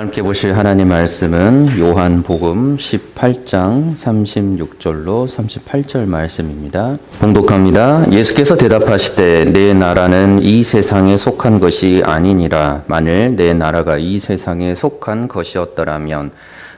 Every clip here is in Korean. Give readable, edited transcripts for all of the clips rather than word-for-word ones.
함께 보실 하나님 말씀은 요한복음 18장 36절로 38절 말씀입니다. 봉독합니다. 예수께서 대답하시되 내 나라는 이 세상에 속한 것이 아니니라. 만일 내 나라가 이 세상에 속한 것이었더라면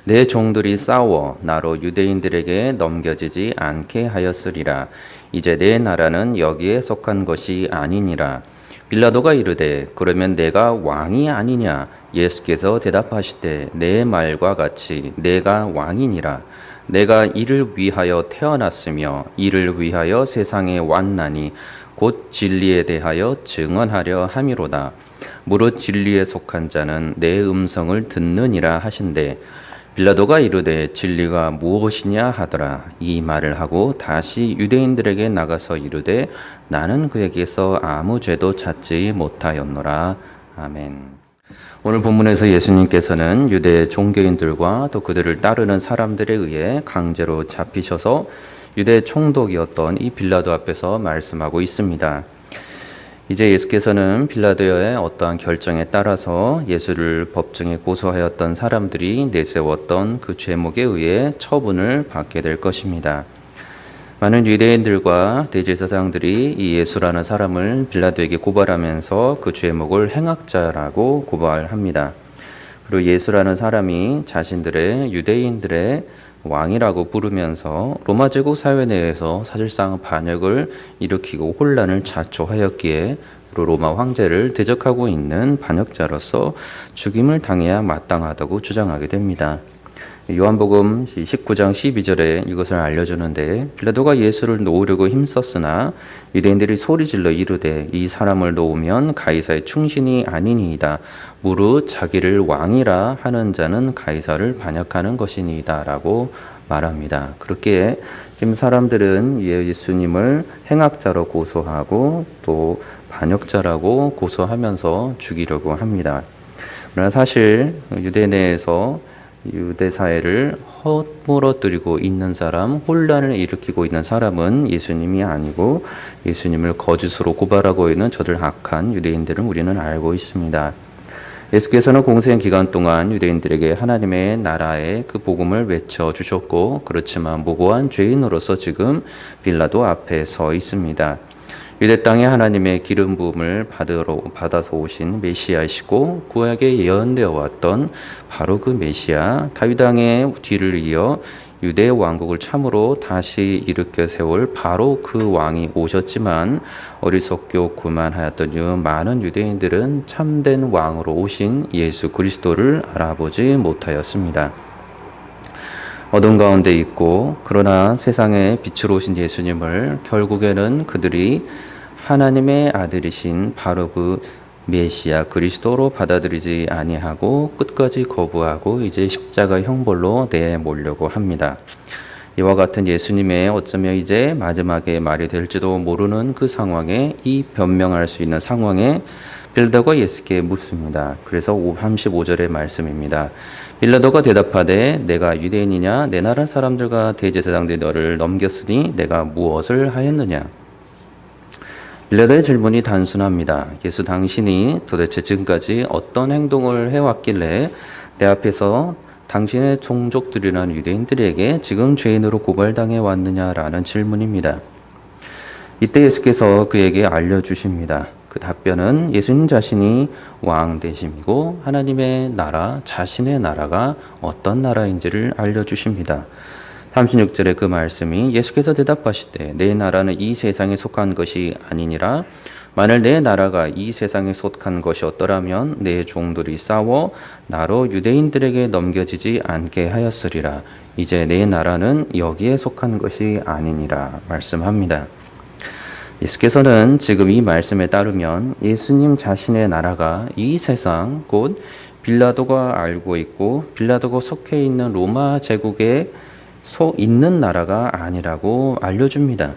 내 종들이 싸워 나로 유대인들에게 넘겨지지 않게 하였으리라. 이제 내 나라는 여기에 속한 것이 아니니라. 빌라도가 이르되 그러면 내가 왕이 아니냐? 예수께서 대답하시되 내 말과 같이 내가 왕이니라. 내가 이를 위하여 태어났으며 이를 위하여 세상에 왔나니 곧 진리에 대하여 증언하려 함이로다. 무릇 진리에 속한 자는 내 음성을 듣느니라 하신대. 빌라도가 이르되 진리가 무엇이냐 하더라. 이 말을 하고 다시 유대인들에게 나가서 이르되 나는 그에게서 아무 죄도 찾지 못하였노라. 아멘. 오늘 본문에서 예수님께서는 유대 종교인들과 또 그들을 따르는 사람들에 의해 강제로 잡히셔서 유대 총독이었던 이 빌라도 앞에서 말씀하고 있습니다. 이제 예수께서는 빌라도의 어떠한 결정에 따라서 예수를 법정에 고소하였던 사람들이 내세웠던 그 죄목에 의해 처분을 받게 될 것입니다. 많은 유대인들과 대제사장들이 이 예수라는 사람을 빌라도에게 고발하면서 그 죄목을 행악자라고 고발합니다. 그리고 예수라는 사람이 자신들의 유대인들의 왕이라고 부르면서 로마 제국 사회 내에서 사실상 반역을 일으키고 혼란을 자초하였기에 로마 황제를 대적하고 있는 반역자로서 죽임을 당해야 마땅하다고 주장하게 됩니다. 요한복음 19장 12절에 이것을 알려주는데 빌라도가 예수를 놓으려고 힘썼으나 유대인들이 소리질러 이르되 이 사람을 놓으면 가이사의 충신이 아니니이다. 무릇 자기를 왕이라 하는 자는 가이사를 반역하는 것이니이다 라고 말합니다. 그렇게 지금 사람들은 예수님을 행악자로 고소하고 또 반역자라고 고소하면서 죽이려고 합니다. 그러나 사실 유대 내에서 유대 사회를 허물어뜨리고 있는 사람, 혼란을 일으키고 있는 사람은 예수님이 아니고 예수님을 거짓으로 고발하고 있는 저들 악한 유대인들은 우리는 알고 있습니다. 예수께서는 공생 기간 동안 유대인들에게 하나님의 나라의 그 복음을 외쳐주셨고 그렇지만 무고한 죄인으로서 지금 빌라도 앞에 서 있습니다. 유대 땅에 하나님의 기름 부음을 받아서 오신 메시아이시고 구약에 예언되어 왔던 바로 그 메시아 다윗 왕의 뒤를 이어 유대 왕국을 참으로 다시 일으켜 세울 바로 그 왕이 오셨지만 어리석고 교만하였던 이 많은 유대인들은 참된 왕으로 오신 예수 그리스도를 알아보지 못하였습니다. 어둠 가운데 있고 그러나 세상에 빛으로 오신 예수님을 결국에는 그들이 하나님의 아들이신 바로 그 메시아 그리스도로 받아들이지 아니하고 끝까지 거부하고 이제 십자가 형벌로 내몰려고 합니다. 이와 같은 예수님의 어쩌면 이제 마지막에 말이 될지도 모르는 그 상황에 이 변명할 수 있는 상황에 빌라도가 예수께 묻습니다. 그래서 35절의 말씀입니다. 빌라도가 대답하되 내가 유대인이냐 내 나라 사람들과 대제사장들이 너를 넘겼으니 내가 무엇을 하였느냐. 빌라도의 질문이 단순합니다. 예수 당신이 도대체 지금까지 어떤 행동을 해왔길래 내 앞에서 당신의 종족들이라는 유대인들에게 지금 죄인으로 고발당해 왔느냐라는 질문입니다. 이때 예수께서 그에게 알려주십니다. 그 답변은 예수님 자신이 왕 되심이고 하나님의 나라, 자신의 나라가 어떤 나라인지를 알려주십니다. 36절의 그 말씀이 예수께서 대답하시되 내 나라는 이 세상에 속한 것이 아니니라. 만일 내 나라가 이 세상에 속한 것이었더라면 내 종들이 싸워 나로 유대인들에게 넘겨지지 않게 하였으리라. 이제 내 나라는 여기에 속한 것이 아니니라 말씀합니다. 예수께서는 지금 이 말씀에 따르면 예수님 자신의 나라가 이 세상 곧 빌라도가 알고 있고 빌라도가 속해 있는 로마 제국에 있는 나라가 아니라고 알려줍니다.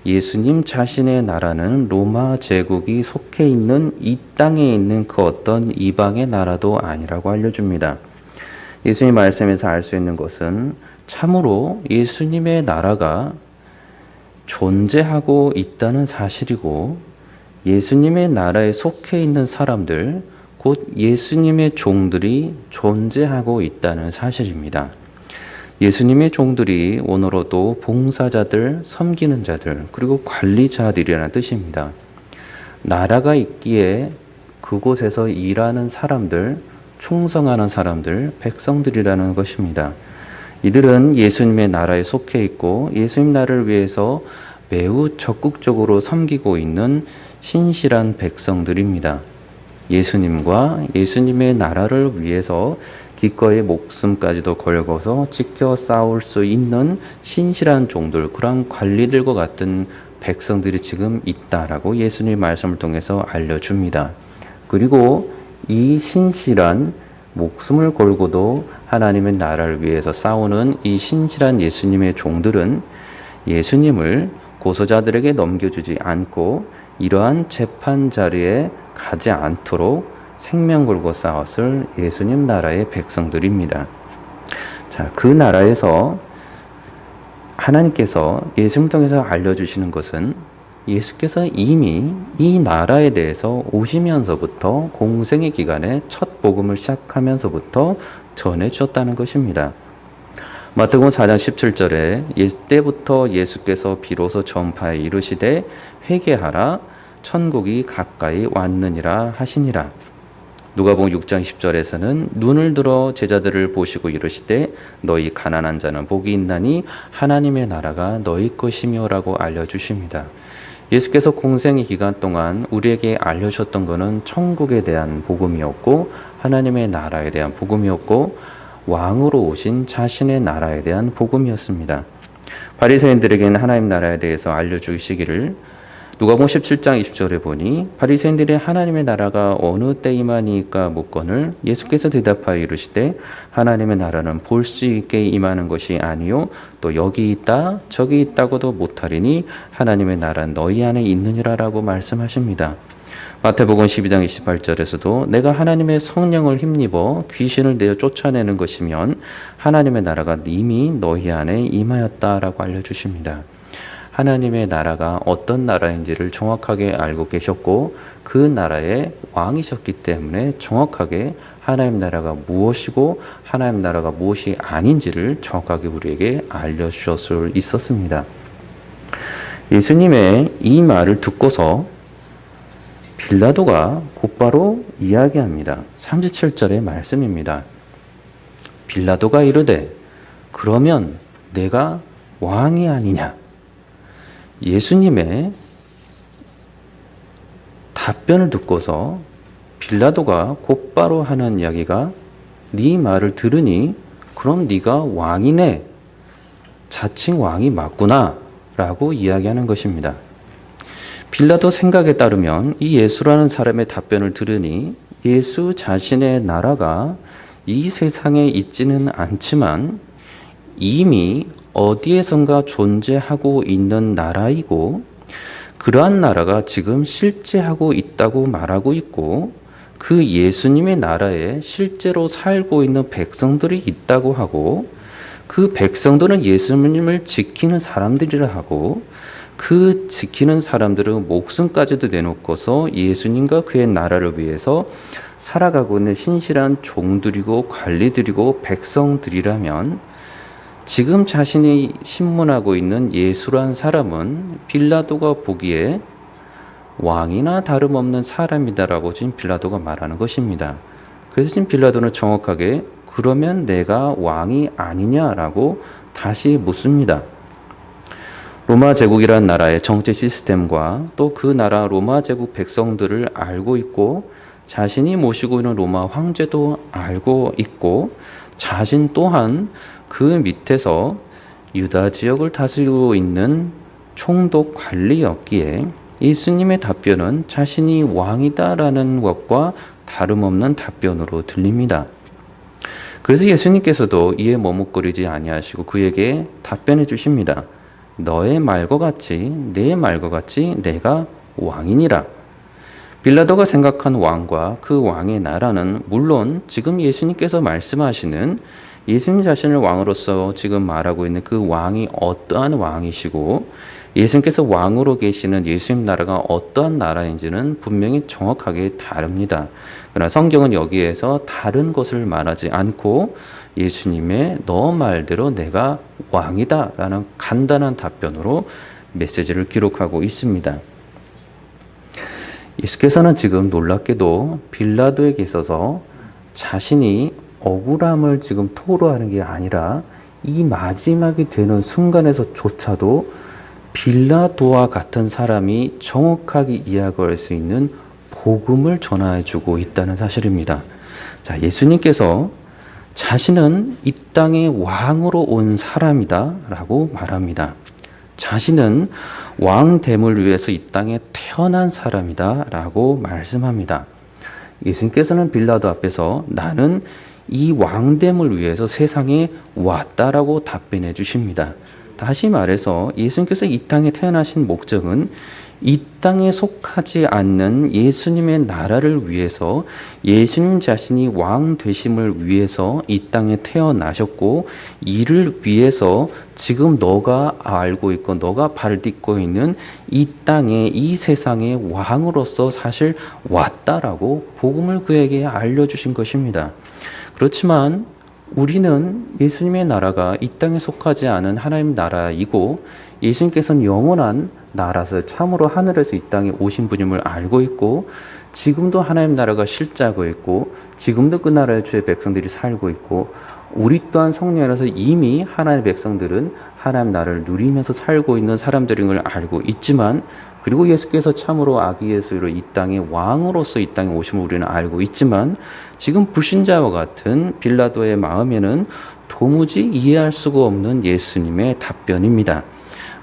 예수님 자신의 나라는 로마 제국이 속해 있는 이 땅에 있는 그 어떤 이방의 나라도 아니라고 알려줍니다. 예수님 말씀에서 알 수 있는 것은 참으로 예수님의 나라가 존재하고 있다는 사실이고 예수님의 나라에 속해 있는 사람들 곧 예수님의 종들이 존재하고 있다는 사실입니다. 예수님의 종들이 오늘로도 봉사자들, 섬기는 자들, 그리고 관리자들이라는 뜻입니다. 나라가 있기에 그곳에서 일하는 사람들, 충성하는 사람들, 백성들이라는 것입니다. 이들은 예수님의 나라에 속해 있고 예수님 나라를 위해서 매우 적극적으로 섬기고 있는 신실한 백성들입니다. 예수님과 예수님의 나라를 위해서 기꺼이 목숨까지도 걸고서 지켜 싸울 수 있는 신실한 종들, 그런 관리들과 같은 백성들이 지금 있다라고 예수님의 말씀을 통해서 알려줍니다. 그리고 이 신실한 목숨을 걸고도 하나님의 나라를 위해서 싸우는 이 신실한 예수님의 종들은 예수님을 고소자들에게 넘겨주지 않고 이러한 재판 자리에 가지 않도록 생명 걸고 싸웠을 예수님 나라의 백성들입니다. 자, 그 나라에서 하나님께서 예수님을 통해서 알려주시는 것은 예수께서 이미 이 나라에 대해서 오시면서부터 공생의 기간에 첫 복음을 시작하면서부터 전해주셨다는 것입니다. 마태복음 4장 17절에 때부터 예수께서 비로소 전파에 이르시되 회개하라 천국이 가까이 왔느니라 하시니라. 누가복음 6장 10절에서는 눈을 들어 제자들을 보시고 이르시되 너희 가난한 자는 복이 있나니 하나님의 나라가 너희 것이며라고 알려주십니다. 예수께서 공생의 기간 동안 우리에게 알려주셨던 것은 천국에 대한 복음이었고 하나님의 나라에 대한 복음이었고 왕으로 오신 자신의 나라에 대한 복음이었습니다. 바리새인들에게는 하나님 나라에 대해서 알려주시기를 누가복음 17장 20절에 보니 바리새인들이 하나님의 나라가 어느 때 임하니까 묻거늘 예수께서 대답하여 이르시되 하나님의 나라는 볼 수 있게 임하는 것이 아니요 또 여기 있다 저기 있다고도 못하리니 하나님의 나라는 너희 안에 있느니라라고 말씀하십니다. 마태복음 12장 28절에서도 내가 하나님의 성령을 힘입어 귀신을 내어 쫓아내는 것이면 하나님의 나라가 이미 너희 안에 임하였다라고 알려주십니다. 하나님의 나라가 어떤 나라인지를 정확하게 알고 계셨고 그 나라의 왕이셨기 때문에 정확하게 하나님 나라가 무엇이고 하나님 나라가 무엇이 아닌지를 정확하게 우리에게 알려주실 수 있었습니다. 예수님의 이 말을 듣고서 빌라도가 곧바로 이야기합니다. 37절의 말씀입니다. 빌라도가 이르되 그러면 내가 왕이 아니냐? 예수님의 답변을 듣고서 빌라도가 곧바로 하는 이야기가 네 말을 들으니 그럼 네가 왕이네. 자칭 왕이 맞구나 라고 이야기하는 것입니다. 빌라도 생각에 따르면 이 예수라는 사람의 답변을 들으니 예수 자신의 나라가 이 세상에 있지는 않지만 이미 어디에선가 존재하고 있는 나라이고 그러한 나라가 지금 실제하고 있다고 말하고 있고 그 예수님의 나라에 실제로 살고 있는 백성들이 있다고 하고 그 백성들은 예수님을 지키는 사람들이라 하고 그 지키는 사람들은 목숨까지도 내놓고서 예수님과 그의 나라를 위해서 살아가고 있는 신실한 종들이고 관리들이고 백성들이라면 지금 자신이 신문하고 있는 예수란 사람은 빌라도가 보기에 왕이나 다름없는 사람이다라고 지금 빌라도가 말하는 것입니다. 그래서 지금 빌라도는 정확하게 그러면 내가 왕이 아니냐라고 다시 묻습니다. 로마 제국이라는 나라의 정치 시스템과 또 그 나라 로마 제국 백성들을 알고 있고 자신이 모시고 있는 로마 황제도 알고 있고 자신 또한 그 밑에서 유다 지역을 다스리고 있는 총독 관리였기에 예수님의 답변은 자신이 왕이다라는 것과 다름없는 답변으로 들립니다. 그래서 예수님께서도 이에 머뭇거리지 아니하시고 그에게 답변해 주십니다. 너의 말과 같이 내 말과 같이 내가 왕이니라. 빌라도가 생각한 왕과 그 왕의 나라는 물론 지금 예수님께서 말씀하시는 예수님 자신을 왕으로서 지금 말하고 있는 그 왕이 어떠한 왕이시고 예수님께서 왕으로 계시는 예수님 나라가 어떠한 나라인지는 분명히 정확하게 다릅니다. 그러나 성경은 여기에서 다른 것을 말하지 않고 예수님의 너 말대로 내가 왕이다 라는 간단한 답변으로 메시지를 기록하고 있습니다. 예수께서는 지금 놀랍게도 빌라도에게 있어서 자신이 억울함을 지금 토로하는 게 아니라 이 마지막이 되는 순간에서조차도 빌라도와 같은 사람이 정확하게 이해할 수 있는 복음을 전해주고 있다는 사실입니다. 자, 예수님께서 자신은 이 땅의 왕으로 온 사람이다 라고 말합니다. 자신은 왕됨을 위해서 이 땅에 태어난 사람이다 라고 말씀합니다. 예수님께서는 빌라도 앞에서 나는 이 왕됨을 위해서 세상에 왔다라고 답변해 주십니다. 다시 말해서 예수님께서 이 땅에 태어나신 목적은 이 땅에 속하지 않는 예수님의 나라를 위해서 예수님 자신이 왕 되심을 위해서 이 땅에 태어나셨고 이를 위해서 지금 너가 알고 있고 너가 발을 딛고 있는 이 땅에 이 세상의 왕으로서 사실 왔다라고 복음을 그에게 알려주신 것입니다. 그렇지만 우리는 예수님의 나라가 이 땅에 속하지 않은 하나님 나라이고 예수님께서는 영원한 나라서 참으로 하늘에서 이 땅에 오신 분임을 알고 있고 지금도 하나님 나라가 실제하고 있고 지금도 그 나라의 주의 백성들이 살고 있고 우리 또한 성령 안에서 이미 하나님의 백성들은 하나님 나라를 누리면서 살고 있는 사람들인 걸 알고 있지만 그리고 예수께서 참으로 아기 예수로 이 땅의 왕으로서 이 땅에 오심을 우리는 알고 있지만 지금 불신자와 같은 빌라도의 마음에는 도무지 이해할 수가 없는 예수님의 답변입니다.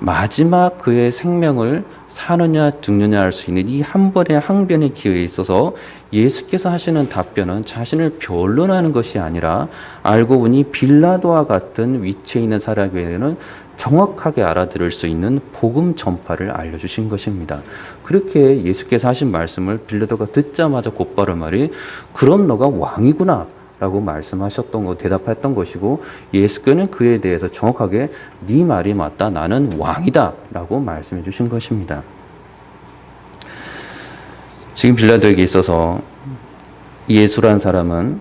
마지막 그의 생명을 사느냐 죽느냐 할 수 있는 이 한 번의 항변의 기회에 있어서 예수께서 하시는 답변은 자신을 변론하는 것이 아니라 알고 보니 빌라도와 같은 위치에 있는 사람에게는 정확하게 알아들을 수 있는 복음 전파를 알려주신 것입니다. 그렇게 예수께서 하신 말씀을 빌라도가 듣자마자 곧바로 말이 그럼 너가 왕이구나 라고 말씀하셨던 거 대답했던 것이고 예수께서는 그에 대해서 정확하게 네 말이 맞다 나는 왕이다 라고 말씀해 주신 것입니다. 지금 빌라도에게 있어서 예수란 사람은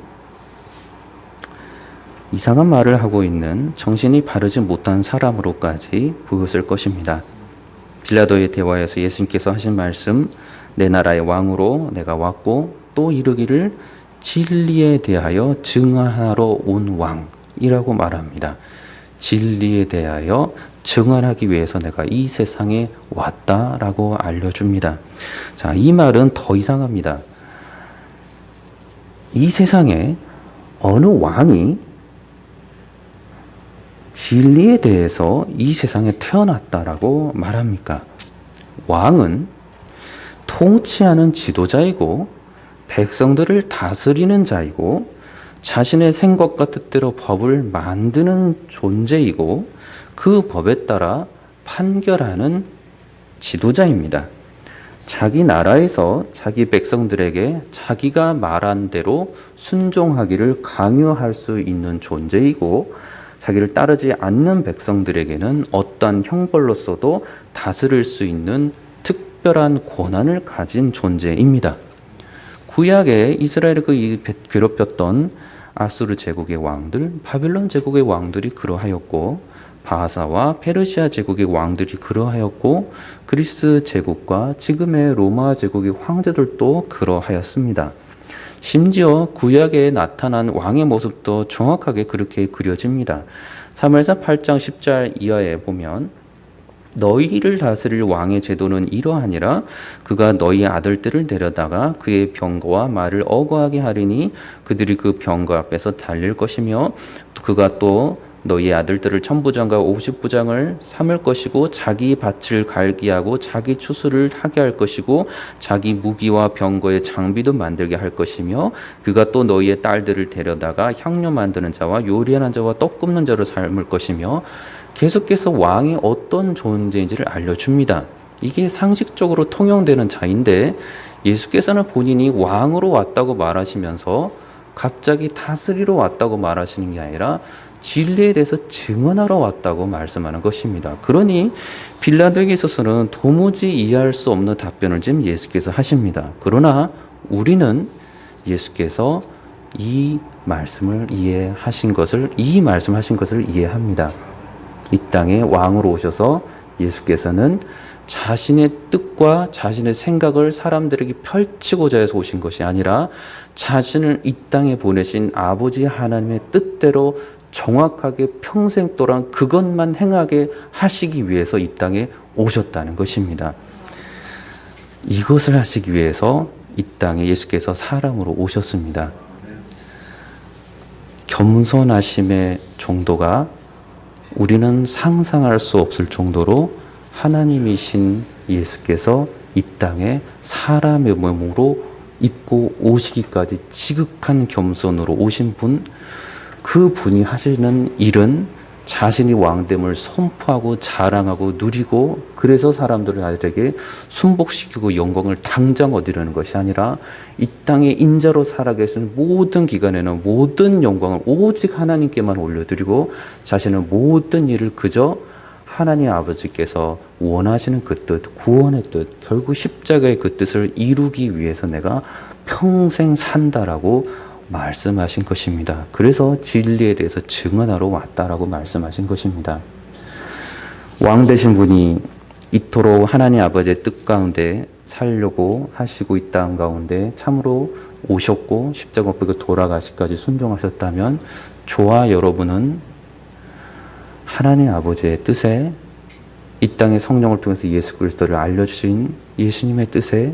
이상한 말을 하고 있는 정신이 바르지 못한 사람으로까지 보였을 것입니다. 빌라도의 대화에서 예수님께서 하신 말씀 내 나라의 왕으로 내가 왔고 또 이르기를 진리에 대하여 증언하러 온 왕이라고 말합니다. 진리에 대하여 증언하기 위해서 내가 이 세상에 왔다라고 알려줍니다. 자, 이 말은 더 이상합니다. 이 세상에 어느 왕이 진리에 대해서 이 세상에 태어났다라고 말합니까? 왕은 통치하는 지도자이고 백성들을 다스리는 자이고 자신의 생각과 뜻대로 법을 만드는 존재이고 그 법에 따라 판결하는 지도자입니다. 자기 나라에서 자기 백성들에게 자기가 말한 대로 순종하기를 강요할 수 있는 존재이고 자기를 따르지 않는 백성들에게는 어떠한 형벌로서도 다스릴 수 있는 특별한 권한을 가진 존재입니다. 구약에 이스라엘을 괴롭혔던 아수르 제국의 왕들, 바빌론 제국의 왕들이 그러하였고 바하사와 페르시아 제국의 왕들이 그러하였고 그리스 제국과 지금의 로마 제국의 황제들도 그러하였습니다. 심지어 구약에 나타난 왕의 모습도 정확하게 그렇게 그려집니다. 사무엘상 8장 10절 이하에 보면 너희를 다스릴 왕의 제도는 이러하니라 그가 너희 아들들을 데려다가 그의 병거와 말을 어거하게 하리니 그들이 그 병거 앞에서 달릴 것이며 그가 또 너희 아들들을 천부장과 50부장을 삼을 것이고 자기 밭을 갈게 하고 자기 추수를 하게 할 것이고 자기 무기와 병거의 장비도 만들게 할 것이며 그가 또 너희의 딸들을 데려다가 향료 만드는 자와 요리하는 자와 떡 굽는 자로 삼을 것이며 계속해서 왕이 어떤 존재인지를 알려줍니다. 이게 상식적으로 통용되는 자인데 예수께서는 본인이 왕으로 왔다고 말하시면서 갑자기 다스리러 왔다고 말하시는 게 아니라 진리에 대해서 증언하러 왔다고 말씀하는 것입니다. 그러니 빌라도에게 있어서는 도무지 이해할 수 없는 답변을 지금 예수께서 하십니다. 그러나 우리는 예수께서 이 말씀하신 것을 이해합니다. 이 땅에 왕으로 오셔서 예수께서는 자신의 뜻과 자신의 생각을 사람들에게 펼치고자 해서 오신 것이 아니라 자신을 이 땅에 보내신 아버지 하나님의 뜻대로 정확하게 평생 동안 그것만 행하게 하시기 위해서 이 땅에 오셨다는 것입니다. 이것을 하시기 위해서 이 땅에 예수께서 사람으로 오셨습니다. 겸손하심의 정도가 우리는 상상할 수 없을 정도로 하나님이신 예수께서 이 땅에 사람의 몸으로 입고 오시기까지 지극한 겸손으로 오신 분, 그 분이 하시는 일은 자신이 왕됨을 선포하고 자랑하고 누리고 그래서 사람들에게 순복시키고 영광을 당장 얻으려는 것이 아니라 이 땅에 인자로 살아계신 모든 기간에는 모든 영광을 오직 하나님께만 올려드리고 자신의 모든 일을 그저 하나님 아버지께서 원하시는 그 뜻, 구원의 뜻, 결국 십자가의 그 뜻을 이루기 위해서 내가 평생 산다라고 말씀하신 것입니다. 그래서 진리에 대해서 증언하러 왔다라고 말씀하신 것입니다. 왕 되신 분이 이토록 하나님 아버지의 뜻 가운데 살려고 하시고 이 땅 가운데 참으로 오셨고 십자가 못 박혀 돌아가시까지 순종하셨다면 저와 여러분은 하나님 아버지의 뜻에 이 땅의 성령을 통해서 예수 그리스도를 알려주신 예수님의 뜻에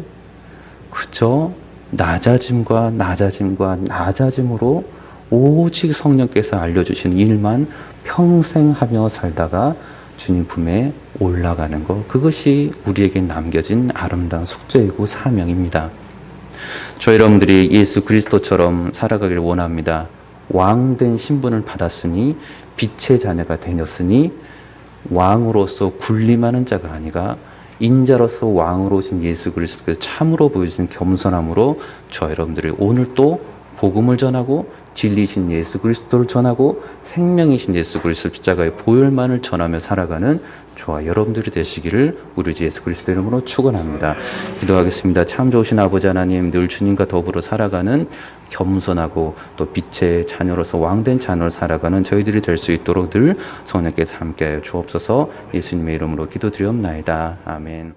그저 낮아짐과 낮아짐으로 오직 성령께서 알려주신 일만 평생 하며 살다가 주님 품에 올라가는 것, 그것이 우리에게 남겨진 아름다운 숙제이고 사명입니다. 저 여러분들이 예수 그리스도처럼 살아가기를 원합니다. 왕된 신분을 받았으니 빛의 자녀가 되었으니 왕으로서 군림하는 자가 아니라 인자로서 왕으로 오신 예수 그리스도께서 참으로 보여주신 겸손함으로 저 여러분들이 오늘 또 복음을 전하고 진리이신 예수 그리스도를 전하고 생명이신 예수 그리스도 십자가의 보혈만을 전하며 살아가는 저와 여러분들이 되시기를 우리 주 예수 그리스도 이름으로 축원합니다. 기도하겠습니다. 참 좋으신 아버지 하나님, 늘 주님과 더불어 살아가는 겸손하고 또 빛의 자녀로서 왕된 자녀로 살아가는 저희들이 될 수 있도록 늘 성령께서 함께하여 주옵소서. 예수님의 이름으로 기도드리옵나이다. 아멘.